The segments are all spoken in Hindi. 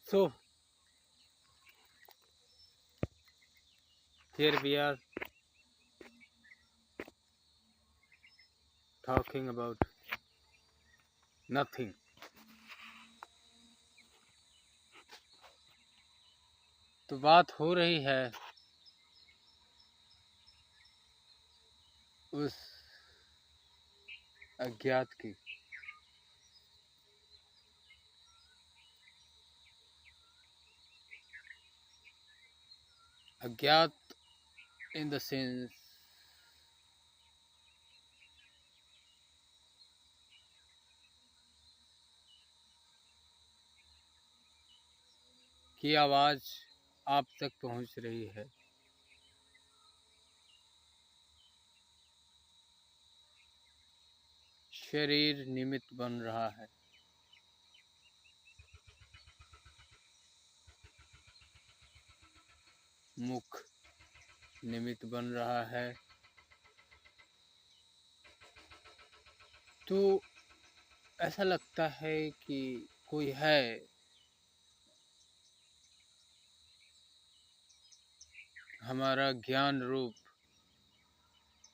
So here we are talking about nothing. तो बात हो रही है उस अज्ञात की। अज्ञात इन द सेंस की आवाज आप तक पहुंच रही है। शरीर निमित्त बन रहा है। मुख निमित्त बन रहा है। तो ऐसा लगता है कि कोई है हमारा ज्ञान रूप,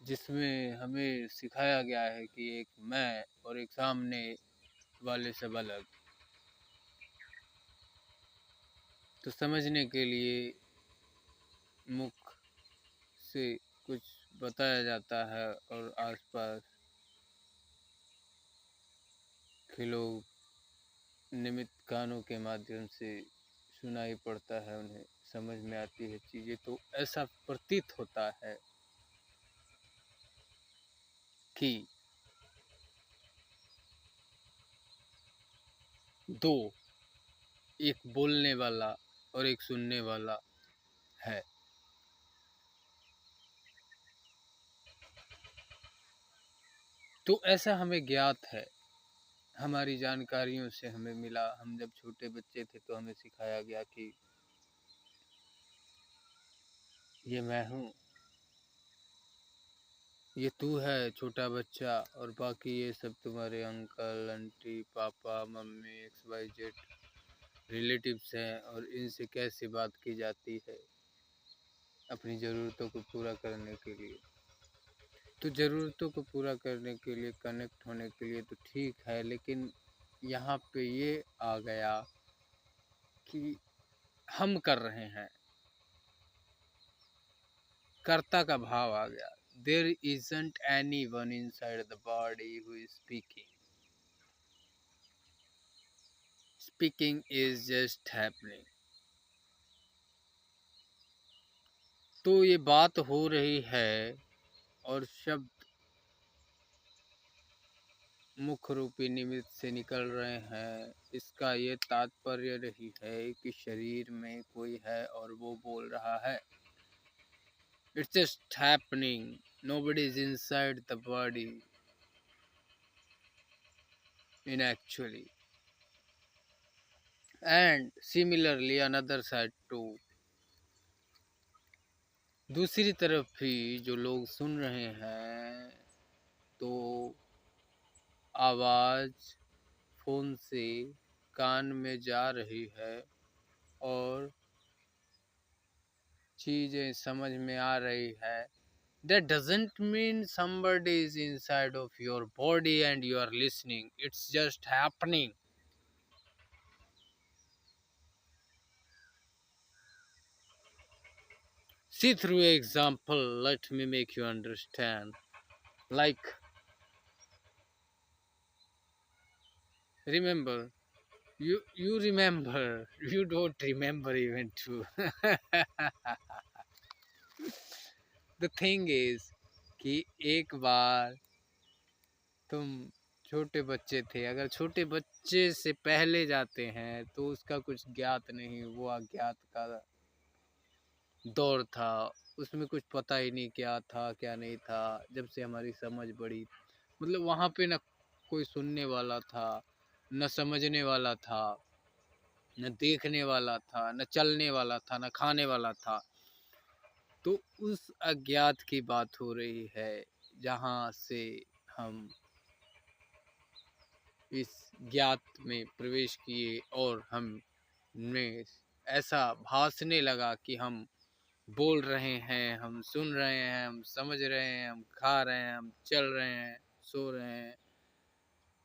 जिसमें हमें सिखाया गया है कि एक मैं और एक सामने वाले सब अलग। तो समझने के लिए मुख से कुछ बताया जाता है और आसपास के लोग निमित्त कानों के माध्यम से सुनाई पड़ता है, उन्हें समझ में आती है चीज़ें। तो ऐसा प्रतीत होता है कि दो, एक बोलने वाला और एक सुनने वाला है। तो ऐसा हमें ज्ञात है, हमारी जानकारियों से हमें मिला। हम जब छोटे बच्चे थे तो हमें सिखाया गया कि ये मैं हूँ, ये तू है छोटा बच्चा, और बाकी ये सब तुम्हारे uncle aunty papa mummy XYZ relatives हैं, और इनसे कैसे बात की जाती है अपनी ज़रूरतों को पूरा करने के लिए। तो ज़रूरतों को पूरा करने के लिए, कनेक्ट होने के लिए तो ठीक है, लेकिन यहाँ पे ये आ गया कि हम कर रहे हैं, कर्ता का भाव आ गया। There isn't anyone inside the body who is speaking. Speaking is just happening. तो ये बात हो रही है और शब्द मुख रूपी निमित्त से निकल रहे हैं। इसका ये तात्पर्य नहीं है कि शरीर में कोई है और वो बोल रहा है। It's just happening. Nobody is inside the body in actually. And similarly another side too. दूसरी तरफ भी जो लोग सुन रहे हैं, तो आवाज़ फ़ोन से कान में जा रही है और चीज़ें समझ में आ रही है। That doesn't mean somebody is inside of your body and you are listening. It's just happening. See through an example, let me make you understand. Like, remember, you remember, you don't remember even too. The thing is कि एक बार तुम छोटे बच्चे थे। अगर छोटे बच्चे से पहले जाते हैं तो उसका कुछ ज्ञात नहीं, वो अज्ञात का दौर था। उसमें कुछ पता ही नहीं क्या था क्या नहीं था। जब से हमारी समझ बढ़ी, मतलब वहाँ पे न कोई सुनने वाला था, न समझने वाला था, न देखने वाला था, न चलने वाला था, न खाने वाला था। तो उस अज्ञात की बात हो रही है, जहाँ से हम इस ज्ञात में प्रवेश किए और हम में ऐसा भासने लगा कि हम बोल रहे हैं, हम सुन रहे हैं, हम समझ रहे हैं, हम खा रहे हैं, हम चल रहे हैं, सो रहे हैं,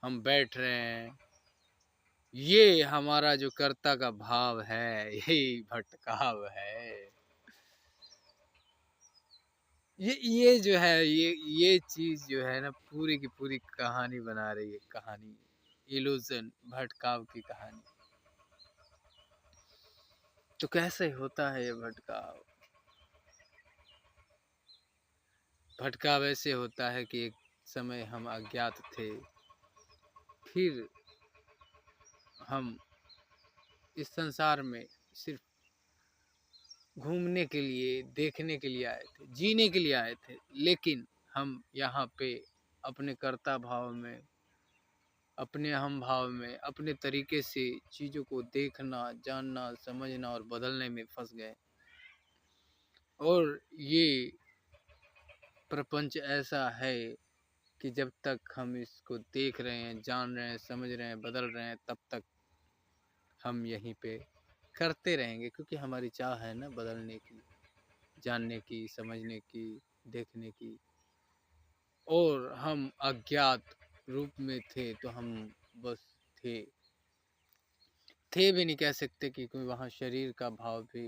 हम बैठ रहे हैं। ये हमारा जो कर्ता का भाव है, यही भटकाव है। ये जो है, ये चीज जो है ना, पूरी की पूरी कहानी बना रही है। कहानी इल्यूजन, भटकाव की कहानी। तो कैसे होता है ये भटकाव? भटकाव ऐसे होता है कि एक समय हम अज्ञात थे, फिर हम इस संसार में सिर्फ घूमने के लिए, देखने के लिए आए थे, जीने के लिए आए थे। लेकिन हम यहाँ पे अपने कर्ता भाव में, अपने अहम भाव में, अपने तरीके से चीज़ों को देखना, जानना, समझना और बदलने में फंस गए। और ये प्रपंच ऐसा है कि जब तक हम इसको देख रहे हैं, जान रहे हैं, समझ रहे हैं, बदल रहे हैं, तब तक हम यहीं पे करते रहेंगे, क्योंकि हमारी चाह है ना बदलने की, जानने की, समझने की, देखने की। और हम अज्ञात रूप में थे, तो हम बस थे। थे भी नहीं कह सकते, क्योंकि वहाँ शरीर का भाव भी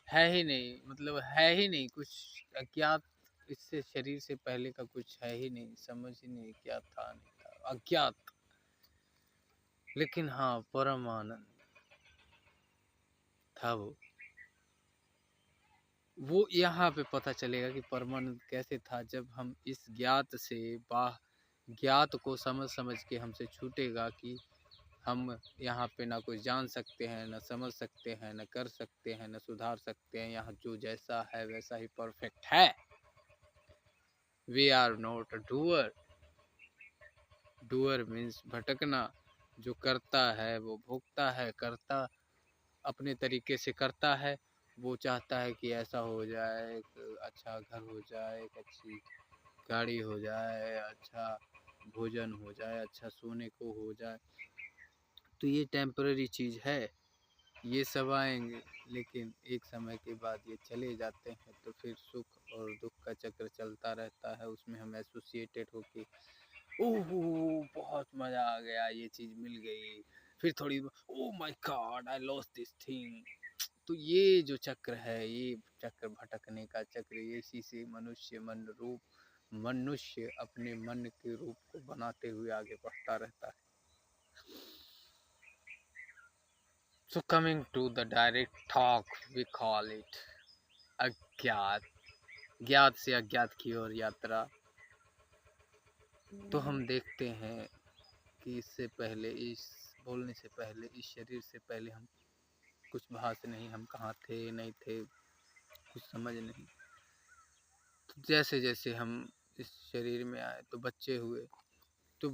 है ही नहीं, मतलब है ही नहीं कुछ। अज्ञात, इससे शरीर से पहले का कुछ है ही नहीं, समझ ही नहीं क्या था, नहीं था, अज्ञात। लेकिन हाँ, परम आनंद था वो यहाँ पे पता चलेगा कि परमानंद कैसे था, जब हम इस ज्ञात से बाह ज्ञात को समझ समझ के हमसे छूटेगा कि हम यहाँ पे ना कुछ जान सकते हैं, ना समझ सकते हैं, ना कर सकते हैं, ना सुधार सकते हैं। यहाँ जो जैसा है वैसा ही परफेक्ट है। We are not a doer. Doer means भटकना। जो करता है वो भोगता है। करता अपने तरीके से करता है। वो चाहता है कि ऐसा हो जाए, एक अच्छा घर हो जाए, एक अच्छी गाड़ी हो जाए, अच्छा भोजन हो जाए, अच्छा सोने को हो जाए। तो ये टेम्पररी चीज़ है, ये सब आएंगे, लेकिन एक समय के बाद ये चले जाते हैं। तो फिर सुख और दुख का चक्र चलता रहता है। उसमें हम एसोसिएटेड होके, ओहो बहुत मज़ा आ गया, ये चीज़ मिल गई, फिर थोड़ी oh my God I lost this thing. तो ये जो चक्र है, ये चक्र भटकने का चक्र, ये इसी से मनुष्य अपने मन के रूप को बनाते हुए आगे बढ़ता रहता है। So coming to the direct talk, we call it अज्ञात। ज्ञात से अज्ञात की ओर यात्रा। तो हम देखते हैं कि इससे पहले, इस बोलने से पहले, इस शरीर से पहले हम कुछ भास नहीं, हम कहाँ थे, नहीं थे, कुछ समझ नहीं। तो जैसे जैसे हम इस शरीर में आए तो बच्चे हुए। तो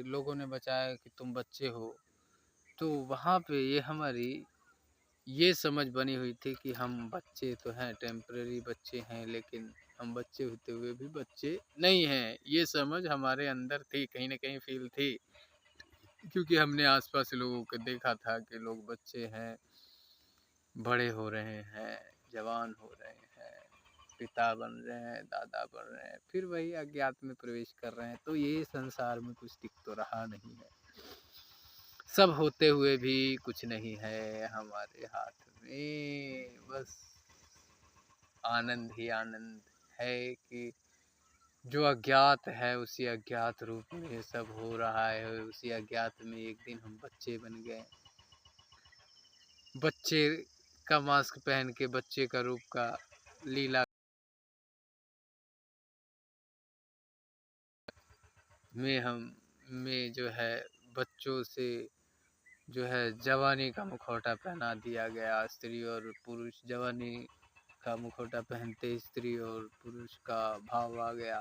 लोगों ने बचाया कि तुम बच्चे हो। तो वहाँ पे ये हमारी ये समझ बनी हुई थी कि हम बच्चे तो हैं, टेम्पररी बच्चे हैं, लेकिन हम बच्चे होते हुए भी बच्चे नहीं हैं। ये समझ हमारे अंदर थी, कहीं ना कहीं फील थी, क्योंकि हमने आसपास लोगों को देखा था कि लोग बच्चे हैं, बड़े हो रहे हैं, जवान हो रहे हैं, पिता बन रहे हैं, दादा बन रहे हैं, फिर वही अज्ञात में प्रवेश कर रहे हैं। तो ये संसार में कुछ टिक तो रहा नहीं है। सब होते हुए भी कुछ नहीं है हमारे हाथ में, बस आनंद ही आनंद है कि जो अज्ञात है उसी अज्ञात रूप में सब हो रहा है। उसी अज्ञात में एक दिन हम बच्चे बन गए। बच्चे का मास्क पहन के, बच्चे का रूप का लीला में हम में जो है बच्चों से जो है जवानी का मुखौटा पहना दिया गया। स्त्री और पुरुष, जवानी का मुखौटा पहनते स्त्री और पुरुष का भाव आ गया।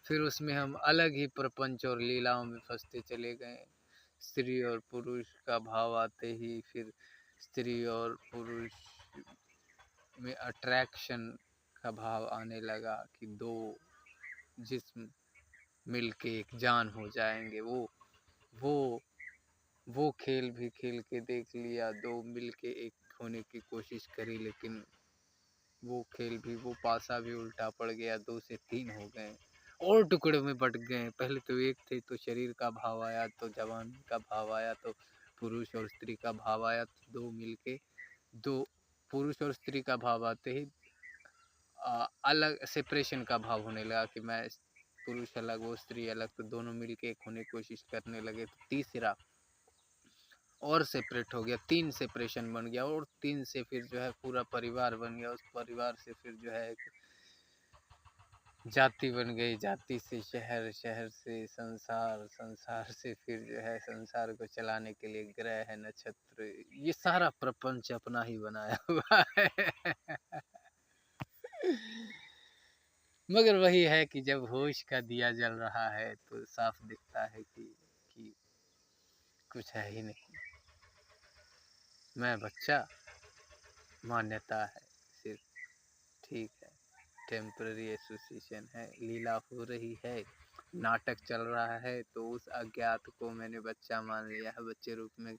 फिर उसमें हम अलग ही प्रपंच और लीलाओं में फंसते चले गए। स्त्री और पुरुष का भाव आते ही फिर स्त्री और पुरुष में अट्रैक्शन का भाव आने लगा कि दो जिस्म मिलके एक जान हो जाएंगे। वो वो खेल भी खेल के देख लिया, 2 मिल के एक होने की कोशिश करी, लेकिन वो खेल भी, वो पासा भी उल्टा पड़ गया, 2 से 3 हो गए और टुकड़ों में बँट गए। पहले तो 1 थे तो शरीर का भाव आया, तो जवान का भाव आया, तो पुरुष और स्त्री का भाव आया, तो 2 मिलके 2 पुरुष और स्त्री का भाव आते ही अलग सेपरेशन का भाव होने लगा कि मैं पुरुष अलग, वो स्त्री अलग, तो दोनों मिलके एक होने की कोशिश करने लगे। तो तीसरा और सेपरेट हो गया, 3 सेपरेशन बन गया और 3 से फिर जो है पूरा परिवार बन गया। उस परिवार से फिर जो है एक जाति बन गई, जाति से शहर, शहर से संसार, संसार से फिर जो है संसार को चलाने के लिए ग्रह है, नक्षत्र, ये सारा प्रपंच अपना ही बनाया हुआ है। मगर वही है कि जब होश का दिया जल रहा है तो साफ दिखता है कि कुछ है ही नहीं। मैं बच्चा, मान्यता है सिर्फ, ठीक है, टेम्पररी एसोसिएशन है, लीला हो रही है, नाटक चल रहा है, तो उस अज्ञात को मैंने बच्चा मान लिया है। बच्चे रूप में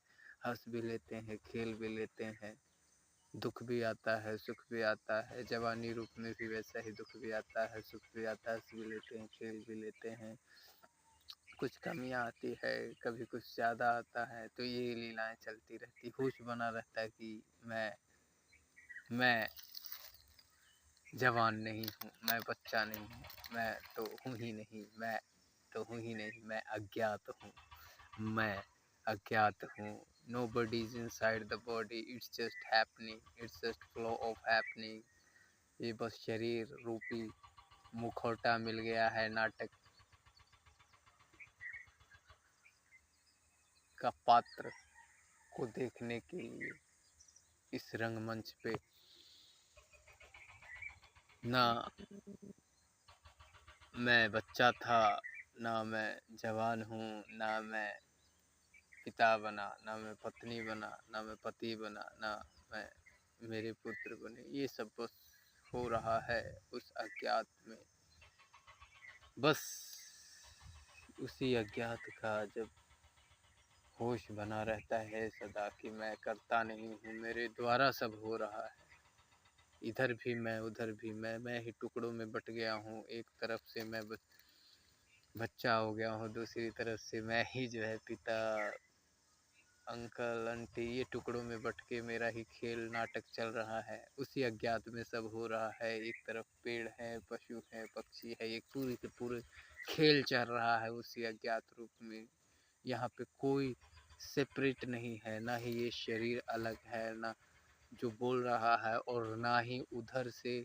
हंस भी लेते हैं, खेल भी लेते हैं, दुख भी आता है, सुख भी आता है, जवानी रूप में भी वैसा ही दुख भी आता है, सुख भी आता है, हंस भी लेते हैं, खेल भी लेते हैं। कुछ कमियां आती है, कभी कुछ ज़्यादा आता है, तो ये लीलाएं चलती रहती। होश बना रहता है कि मैं जवान नहीं हूँ, मैं बच्चा नहीं हूँ, मैं तो हूँ ही नहीं, मैं तो हूँ ही नहीं, मैं अज्ञात हूँ, मैं अज्ञात हूँ। Nobody is inside the body, it's just happening, it's just flow of happening। ये बस शरीर रूपी मुखौटा मिल गया है नाटक का पात्र को देखने के लिए इस रंगमंच पे। ना मैं बच्चा था, ना मैं जवान हूँ, ना मैं पिता बना, ना मैं पत्नी बना, ना मैं पति बना, ना मैं मेरे पुत्र बने। ये सब बस हो रहा है उस अज्ञात में। बस उसी अज्ञात का जब होश बना रहता है सदा कि मैं करता नहीं हूँ, मेरे द्वारा सब हो रहा है, इधर भी मैं उधर भी मैं ही टुकड़ों में बट गया हूँ। एक तरफ से मैं बच्चा हो गया हूँ, दूसरी तरफ से मैं ही जो है पिता, अंकल, आंटी, ये टुकड़ों में बट के मेरा ही खेल नाटक चल रहा है। उसी अज्ञात में सब हो रहा है। एक तरफ पेड़ है, पशु है, पक्षी है, एक पूरी के पूरे खेल चल रहा है उसी अज्ञात रूप में। यहाँ पे कोई सेपरेट नहीं है, ना ही ये शरीर अलग है, ना जो बोल रहा है, और ना ही उधर से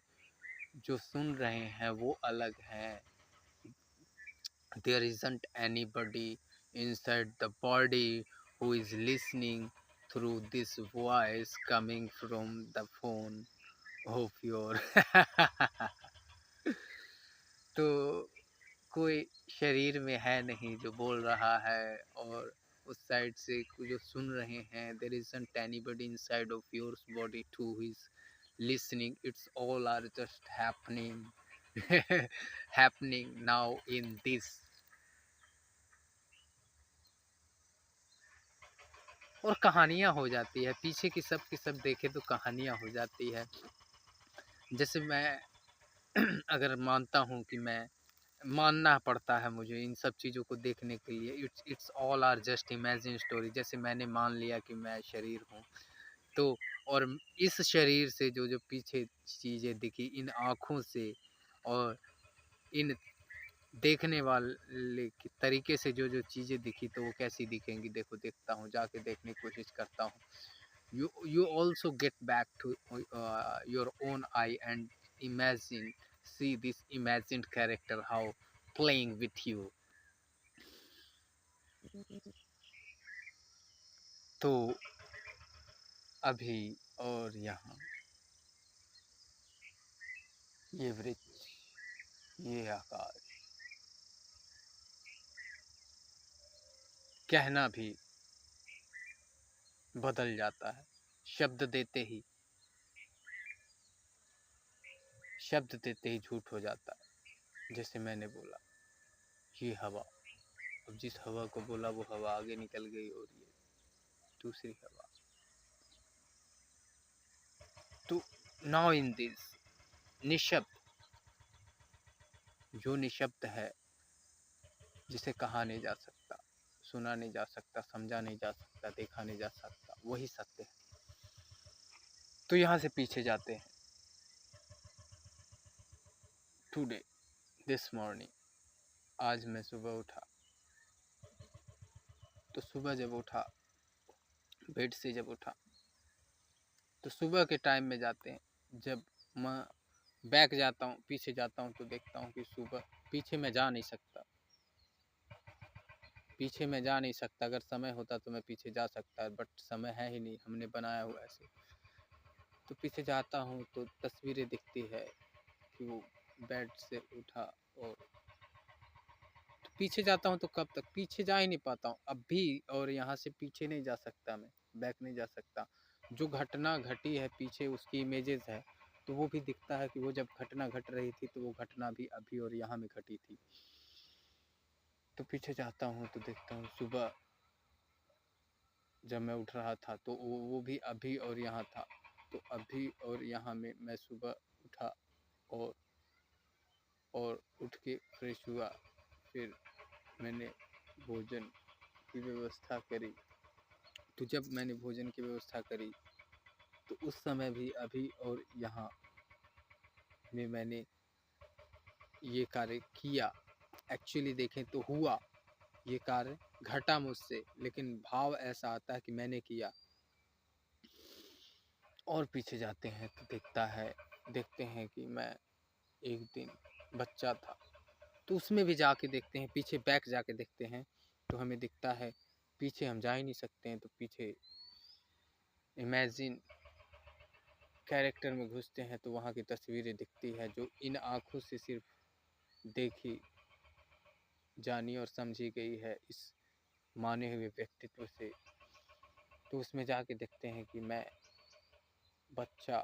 जो सुन रहे हैं वो अलग हैं। There isn't anybody inside the body who is listening through this voice coming from the phone of your तो कोई शरीर में है नहीं जो बोल रहा है, और उस साइड से जो सुन रहे हैं, there isn't anybody inside of your body too who is listening, it's all are just happening happening now in this। और कहानियाँ हो जाती है पीछे की सब देखे तो कहानियाँ हो जाती है। जैसे मैं अगर मानता हूँ कि मैं मानना पड़ता है मुझे इन सब चीज़ों को देखने के लिए, it's all are just imagine story. जैसे मैंने मान लिया कि मैं शरीर हूँ, तो और इस शरीर से जो जो पीछे चीज़ें दिखी इन आँखों से, और इन देखने वाले के तरीके से जो जो चीज़ें दिखी, तो वो कैसी दिखेंगी, देखो देखता हूँ, जाके देखने की कोशिश करता हूँ। You also get back to your own eye and imagine, see this imagined character how playing with you। तो अभी और यहाँ ये वृक्ष, ये आकाश, कहना भी बदल जाता है। शब्द देते ही शब्द देते ही झूठ हो जाता है। जैसे मैंने बोला ये हवा, अब जिस हवा को बोला वो हवा आगे निकल गई, और ये दूसरी हवा। तो नाउ इन दिस निशब्द, जो निशब्द है, जिसे कहा नहीं जा सकता, सुना नहीं जा सकता, समझा नहीं जा सकता, देखा नहीं जा सकता, वही सत्य है। तो यहाँ से पीछे जाते हैं। टुडे, दिस मॉर्निंग, आज मैं सुबह उठा। तो सुबह जब उठा, बेड से जब उठा, तो सुबह के टाइम में जाते हैं। जब मैं बैक जाता हूँ, पीछे जाता हूँ, तो देखता हूँ कि सुबह, पीछे मैं जा नहीं सकता, पीछे मैं जा नहीं सकता। अगर समय होता तो मैं पीछे जा सकता, बट समय है ही नहीं, हमने बनाया हुआ ऐसे। तो पीछे जाता हूँ तो तस्वीरें दिखती है कि वो बेड से उठा, और तो पीछे जाता हूँ तो कब तक पीछे जा ही नहीं पाता हूँ अब भी। और यहाँ से पीछे नहीं जा सकता, मैं बैक नहीं जा सकता। जो घटना घटी है पीछे, उसकी इमेजेस है, तो वो भी दिखता है कि वो जब घटना घट रही थी तो वो घटना भी अभी और यहाँ में घटी थी। तो पीछे जाता हूँ तो देखता हूँ सुबह जब मैं उठ रहा था तो वो भी अभी और यहाँ था। तो अभी और यहाँ में मैं सुबह उठा, और उठ के फ्रेश हुआ, फिर मैंने भोजन की व्यवस्था करी। तो जब मैंने भोजन की व्यवस्था करी तो उस समय भी अभी और यहाँ में मैंने ये कार्य किया। एक्चुअली देखें तो हुआ ये कार्य, घटा मुझसे, लेकिन भाव ऐसा आता है कि मैंने किया। और पीछे जाते हैं तो देखते हैं कि मैं एक दिन बच्चा था। तो उसमें भी जाके देखते हैं, पीछे बैक जाके देखते हैं तो हमें दिखता है, पीछे हम जा ही नहीं सकते हैं। तो पीछे इमेजिन कैरेक्टर में घुसते हैं तो वहाँ की तस्वीरें दिखती है, जो इन आँखों से सिर्फ देखी, जानी और समझी गई है इस माने हुए व्यक्तित्व से। तो उसमें जाके देखते हैं कि मैं बच्चा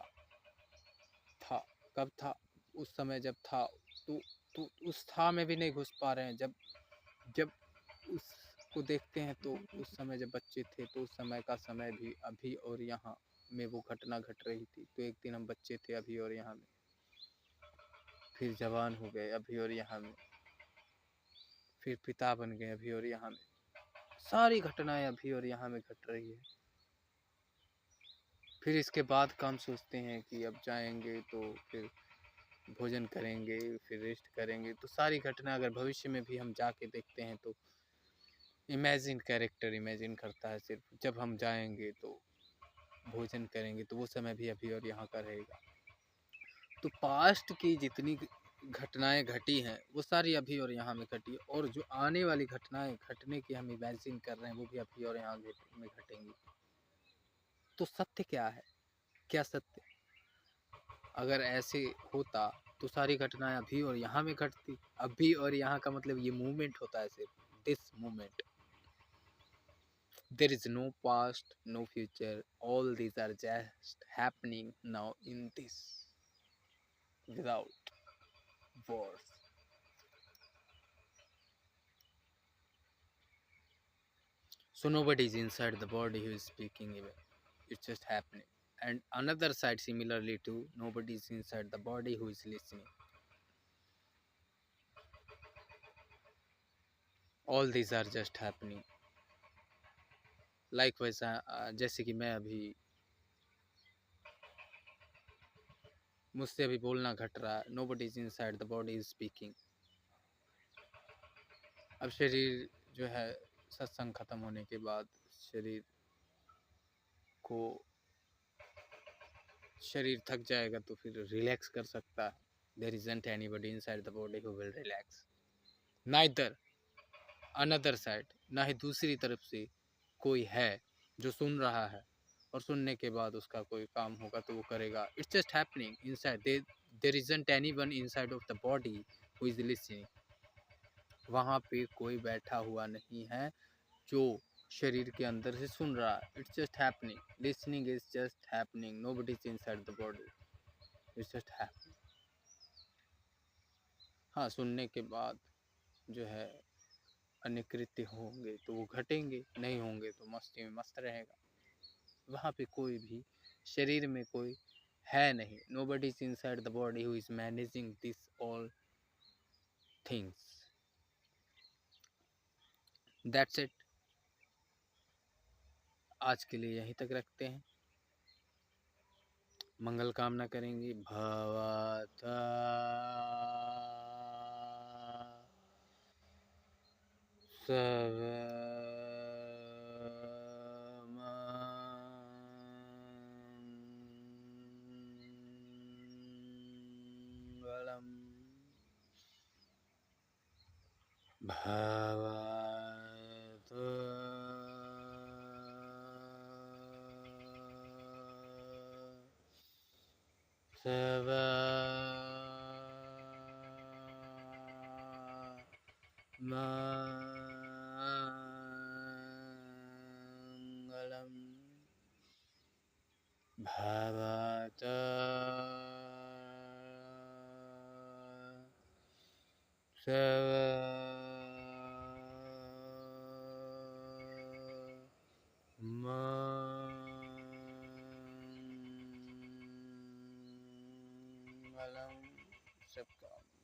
था। कब था? उस समय जब था। तो उस था में भी नहीं घुस पा रहे हैं। जब उसको देखते हैं तो उस समय जब बच्चे थे तो उस समय का समय भी अभी और यहाँ में वो घटना घट रही थी। तो एक दिन हम बच्चे थे अभी और यहाँ में, फिर जवान हो गए अभी और यहाँ में, फिर पिता बन गए अभी और यहाँ में। सारी घटनाएं अभी और यहाँ में घट रही है। फिर इसके बाद का हम सोचते हैं कि अब जाएंगे तो फिर भोजन करेंगे, फिर रेस्ट करेंगे। तो सारी घटना अगर भविष्य में भी हम जाके देखते हैं तो इमेजिन कैरेक्टर इमेजिन करता है सिर्फ, जब हम जाएंगे तो भोजन करेंगे तो वो समय भी अभी और यहाँ का रहेगा। तो पास्ट की जितनी घटनाएं घटी हैं वो सारी अभी और यहाँ में घटी, और जो आने वाली घटनाएं घटने की हम इमेजिन कर रहे हैं वो भी अभी और यहाँ में घटेंगी। तो सत्य क्या है? क्या सत्य? अगर ऐसे होता तो सारी घटनाएं अभी और यहाँ में घटती। अभी और यहाँ का मतलब ये मूवमेंट होता है, सिर्फ this movement. There is no past, no future. All these are just happening now in this, without words. So nobody is inside the body who is speaking even. It's just happening. And another side similarly too, nobody is inside the body who is listening. All these are just happening. Likewise, जैसे कि मैं अभी, मुझसे अभी बोलना घट रहा है। Nobody is inside the body is speaking. अब शरीर जो है, सत्संग खत्म होने के बाद शरीर को, शरीर थक जाएगा तो फिर रिलैक्स कर सकता है। There isn't anybody inside the body who will relax, neither another side, ना ही दूसरी तरफ से कोई है जो सुन रहा है और सुनने के बाद उसका कोई काम होगा तो वो करेगा। It's just happening inside, there isn't anyone inside of the body who is listening. वहाँ पे कोई बैठा हुआ नहीं है जो शरीर के अंदर से सुन रहा है। It's just happening, listening is just happening, nobody is inside the body, it's just happening. हाँ, सुनने के बाद जो है अन्य कृत्य होंगे तो वो घटेंगे, नहीं होंगे तो मस्ती में मस्त रहेगा। वहाँ पे कोई भी शरीर में कोई है नहीं. Nobody is inside the body who is managing this all things. That's it. आज के लिए यहीं तक रखते हैं. मंगल कामना करेंगे. भवता सर्वमंगलम् भवतु सर्वमंगलम् भवतु सर्वमंगलम् सबका